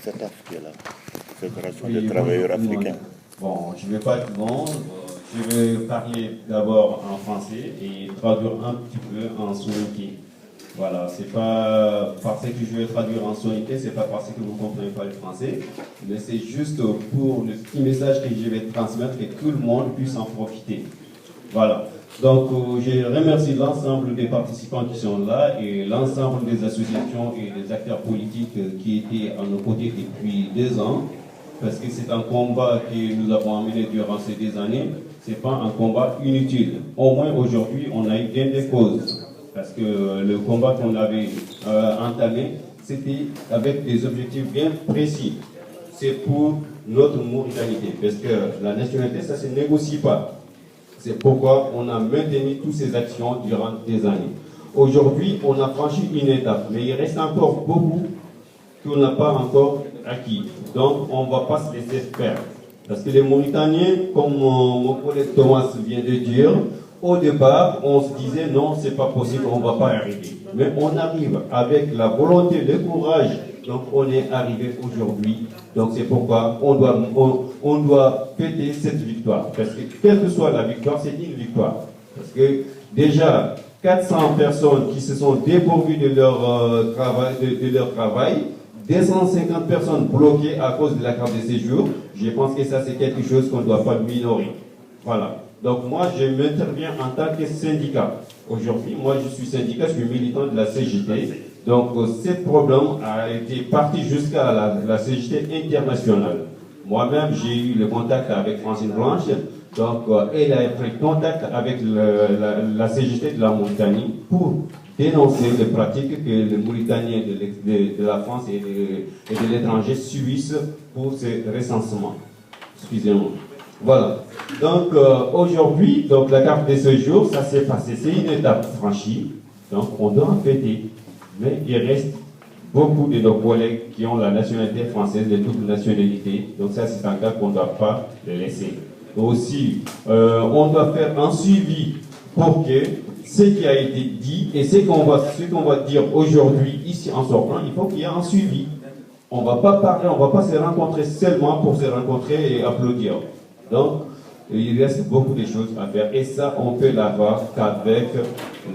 FETAF qui est là, Fédération des travailleurs africains. Bon, je ne vais pas être long. Je vais parler d'abord en français et traduire un petit peu en soninké. Voilà, c'est pas parce que je vais traduire en soninké, c'est pas parce que vous ne comprenez pas le français, mais c'est juste pour le petit message que je vais transmettre et que tout le monde puisse en profiter. Voilà. Donc, je remercie l'ensemble des participants qui sont là et l'ensemble des associations et des acteurs politiques qui étaient à nos côtés depuis 2 ans, parce que c'est un combat que nous avons mené durant ces 2 années. Ce n'est pas un combat inutile. Au moins aujourd'hui, on a eu gain de cause, parce que le combat qu'on avait entamé, c'était avec des objectifs bien précis. C'est pour notre Mauritanie, parce que la nationalité, ça ne se négocie pas. C'est pourquoi on a maintenu toutes ces actions durant des années. Aujourd'hui, on a franchi une étape, mais il reste encore beaucoup qu'on n'a pas encore acquis. Donc, on ne va pas se laisser faire. Parce que les Mauritaniens, comme mon collègue Thomas vient de dire, au départ, on se disait non, c'est pas possible, on ne va pas arriver. Mais on arrive avec la volonté, le courage. Donc, on est arrivé aujourd'hui. Donc, c'est pourquoi on doit fêter cette victoire. Parce que, quelle que soit la victoire, c'est une victoire. Parce que, déjà, 400 personnes qui se sont dépourvues de leur travail, 250 personnes bloquées à cause de la carte de séjour, je pense que ça, c'est quelque chose qu'on ne doit pas minorer. Voilà. Donc, moi, je m'interviens en tant que syndicat. Aujourd'hui, moi, je suis syndicat, je suis militant de la CGT. Donc, ce problème a été parti jusqu'à la CGT internationale. Moi-même, j'ai eu le contact avec Francine Blanche. Donc, elle a pris contact avec la CGT de la Mauritanie pour dénoncer les pratiques que les Mauritaniens de la France et de l'étranger subissent pour ces recensements. Excusez-moi. Voilà. Donc, aujourd'hui, la carte de séjour, ça s'est passé. C'est une étape franchie. Donc, on doit en fêter. Mais il reste beaucoup de nos collègues qui ont la nationalité française, de toutes les nationalités. Donc ça, c'est un cas qu'on ne doit pas les laisser. Aussi, on doit faire un suivi pour que ce qui a été dit et ce qu'on va dire aujourd'hui ici en sortant, il faut qu'il y ait un suivi. On ne va pas parler, on ne va pas se rencontrer seulement pour se rencontrer et applaudir. Donc, il reste beaucoup de choses à faire et ça, on peut l'avoir qu'avec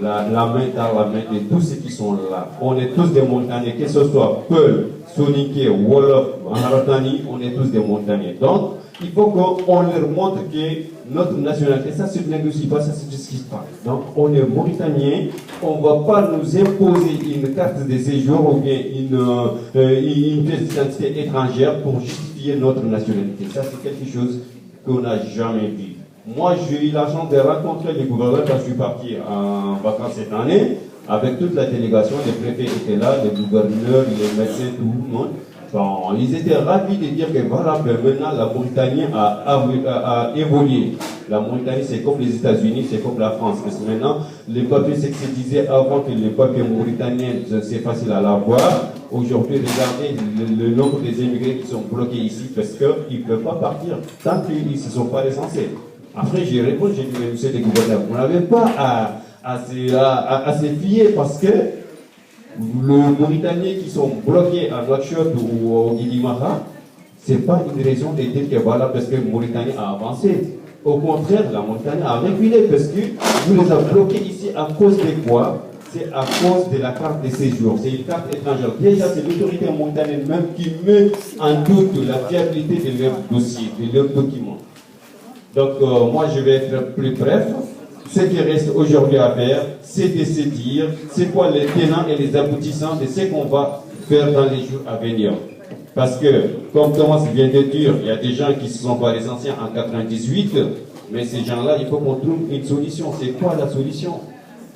la main dans la main de tous ceux qui sont là. On est tous des Mauritaniens, que ce soit Peul, Soninké, Wolof, Anaratani, on est tous des Mauritaniens. Donc, il faut qu'on leur montre que notre nationalité, ça ne se négocie pas, ça ne se discute pas. Donc, on est Mauritanien, on ne va pas nous imposer une carte de séjour ou bien une pièce d'identité étrangère pour justifier notre nationalité. Ça, c'est quelque chose qu'on n'a jamais vu. Moi, j'ai eu la chance de rencontrer les gouverneurs quand je suis parti en vacances cette année, avec toute la délégation, les préfets étaient là, les gouverneurs, les médecins, tout le monde. Bon, ils étaient ravis de dire que voilà, maintenant la Mauritanie a évolué. La Mauritanie, c'est comme les États-Unis, c'est comme la France. Parce que maintenant, les papiers, c'est que se disait avant que les papiers mauritaniens, c'est facile à l'avoir. Aujourd'hui, regardez le nombre des immigrés qui sont bloqués ici parce qu'ils ne peuvent pas partir tant qu'ils ne se sont pas recensés. Après, j'ai répondu, j'ai dit, mais monsieur le gouverneur, vous n'avez pas à se fier parce que les Mauritaniens qui sont bloqués à Nouakchott ou au Guilimara, ce n'est pas une raison de dire que voilà, parce que la Mauritanie a avancé. Au contraire, la Mauritanie a reculé parce que vous les avez bloqués ici à cause de quoi? C'est à cause de la carte de séjour. C'est une carte étrangère. Déjà, c'est l'autorité mauritanienne même qui met en doute la fiabilité de leur dossier, de leurs documents. Donc, moi, je vais être plus bref. Ce qui reste aujourd'hui à faire, c'est de se dire c'est quoi les tenants et les aboutissants de ce qu'on va faire dans les jours à venir. Parce que, comme Thomas vient de dire, il y a des gens qui ne se sont pas recensés en 98, mais ces gens-là, il faut qu'on trouve une solution. C'est quoi la solution?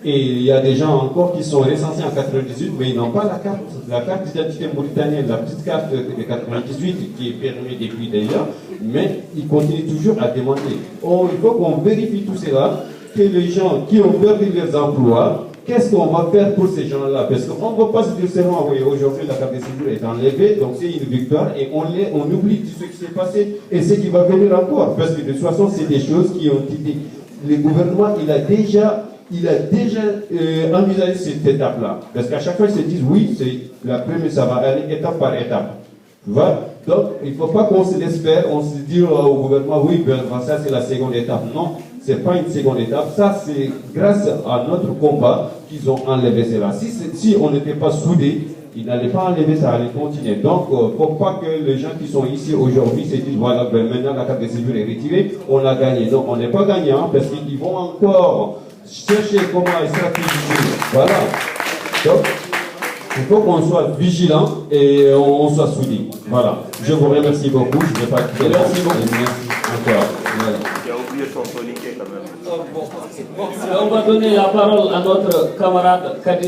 Et il y a des gens encore qui sont recensés en 98, mais ils n'ont pas la carte d'identité mauritanienne, la petite carte de 98 qui est permise depuis d'ailleurs, mais ils continuent toujours à demander. Oh, il faut qu'on vérifie tout cela, que les gens qui ont perdu leurs emplois, qu'est-ce qu'on va faire pour ces gens-là? Parce qu'on ne va pas se dire seulement, oui, aujourd'hui la carte de séjour est enlevée, donc c'est une victoire, et on oublie tout ce qui s'est passé et ce qui va venir encore. Parce que de toute façon, c'est des choses qui ont été. Le gouvernement, il a déjà envisagé cette étape-là. Parce qu'à chaque fois, ils se disent, oui, c'est la première, ça va aller étape par étape. Voilà. Donc, il ne faut pas qu'on se laisse faire, on se dit au gouvernement, oui, ben, ça c'est la seconde étape. Non, ce n'est pas une seconde étape. Ça, c'est grâce à notre combat qu'ils ont enlevé cela. Si on n'était pas soudés, ils n'allaient pas enlever ça, allaient continuer. Donc, il ne faut pas que les gens qui sont ici aujourd'hui se disent, voilà, ben, maintenant la carte de séjour est retirée, on a gagné. Donc, on n'est pas gagnant parce qu'ils vont encore chercher comment stratégiser. Voilà. Donc, il faut qu'on soit vigilant et on soit soudés. Voilà. Je vous remercie beaucoup. Je ne vais pas quitter. Merci beaucoup. Merci encore. Voilà. Tu as oublié ton soliquet quand même. On va donner la parole à notre camarade Kadi.